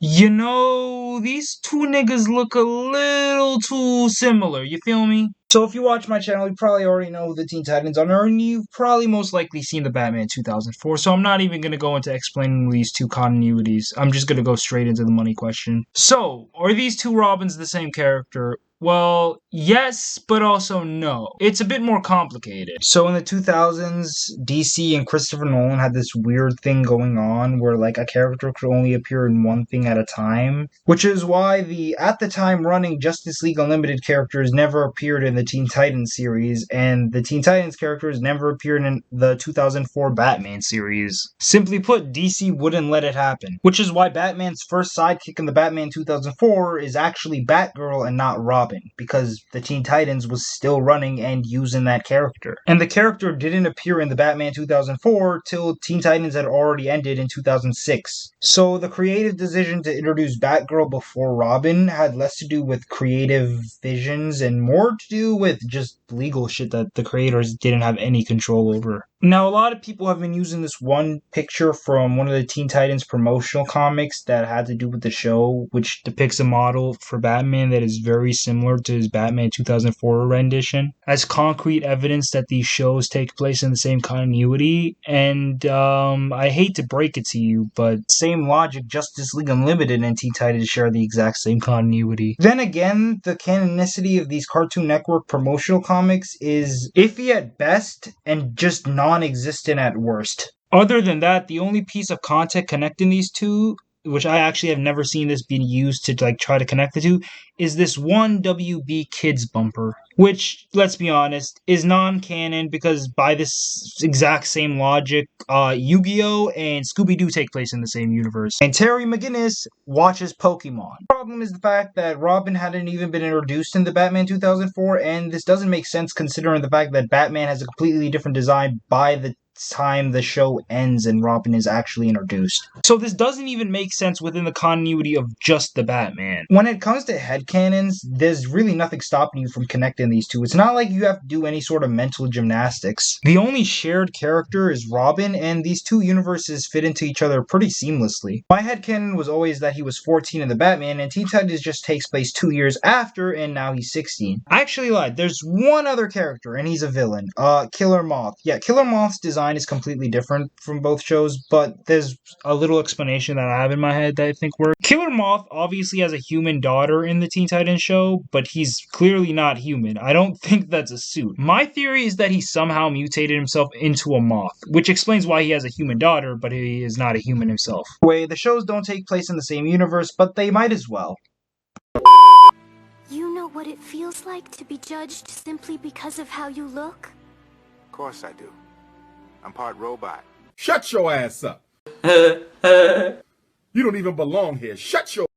You know, these two niggas look a little too similar, you feel me? So if you watch my channel, you probably already know who the Teen Titans are, and you've probably most likely seen the Batman 2004, so I'm not even going to go into explaining these two continuities. I'm just going to go straight into the money question. So, are these two Robins the same character? Well, yes, but also no. It's a bit more complicated. So in the 2000s, DC and Christopher Nolan had this weird thing going on where like a character could only appear in one thing at a time, which is why the at the time running Justice League Unlimited characters never appeared in the Teen Titans series, and the Teen Titans characters never appeared in the 2004 Batman series. Simply put, DC wouldn't let it happen, which is why Batman's first sidekick in the Batman 2004 is actually Batgirl and not Robin, because the Teen Titans was still running and using that character. And the character didn't appear in the Batman 2004 till Teen Titans had already ended in 2006. So the creative decision to introduce Batgirl before Robin had less to do with creative visions and more to do with just legal shit that the creators didn't have any control over. Now, a lot of people have been using this one picture from one of the Teen Titans promotional comics that had to do with the show, which depicts a model for Batman that is very similar to his Batman 2004 rendition, as concrete evidence that these shows take place in the same continuity. And I hate to break it to you, but same logic, Justice League Unlimited and Teen Titans share the exact same continuity. Then again, the canonicity of these Cartoon Network promotional comics is iffy at best and just non-existent at worst. Other than that, the only piece of content connecting these two, which I actually have never seen this being used to like try to connect the two, is this one WB Kids bumper, which, let's be honest, is non-canon because by this exact same logic, Yu-Gi-Oh! And Scooby-Doo take place in the same universe. And Terry McGinnis watches Pokemon. The problem is the fact that Robin hadn't even been introduced in the Batman 2004, and this doesn't make sense considering the fact that Batman has a completely different design by the time the show ends and Robin is actually introduced. So this doesn't even make sense within the continuity of just the Batman. When it comes to headcanons, there's really nothing stopping you from connecting these two. It's not like you have to do any sort of mental gymnastics. The only shared character is Robin, and these two universes fit into each other pretty seamlessly. My headcanon was always that he was 14 in the Batman, and Teen Titans just takes place 2 years after, and now he's 16. I actually lied. There's one other character, and he's a villain. Killer Moth. Yeah, Killer Moth's design is completely different from both shows, but there's a little explanation that I have in my head that I think works. Killer Moth obviously has a human daughter in the Teen Titans show, but he's clearly not human. I don't think that's a suit. My theory is that he somehow mutated himself into a moth, which explains why he has a human daughter, but he is not a human himself. Anyway, the shows don't take place in the same universe, but they might as well. You know what it feels like to be judged simply because of how you look? Of course I do. I'm part robot. Shut your ass up. You don't even belong here. Shut your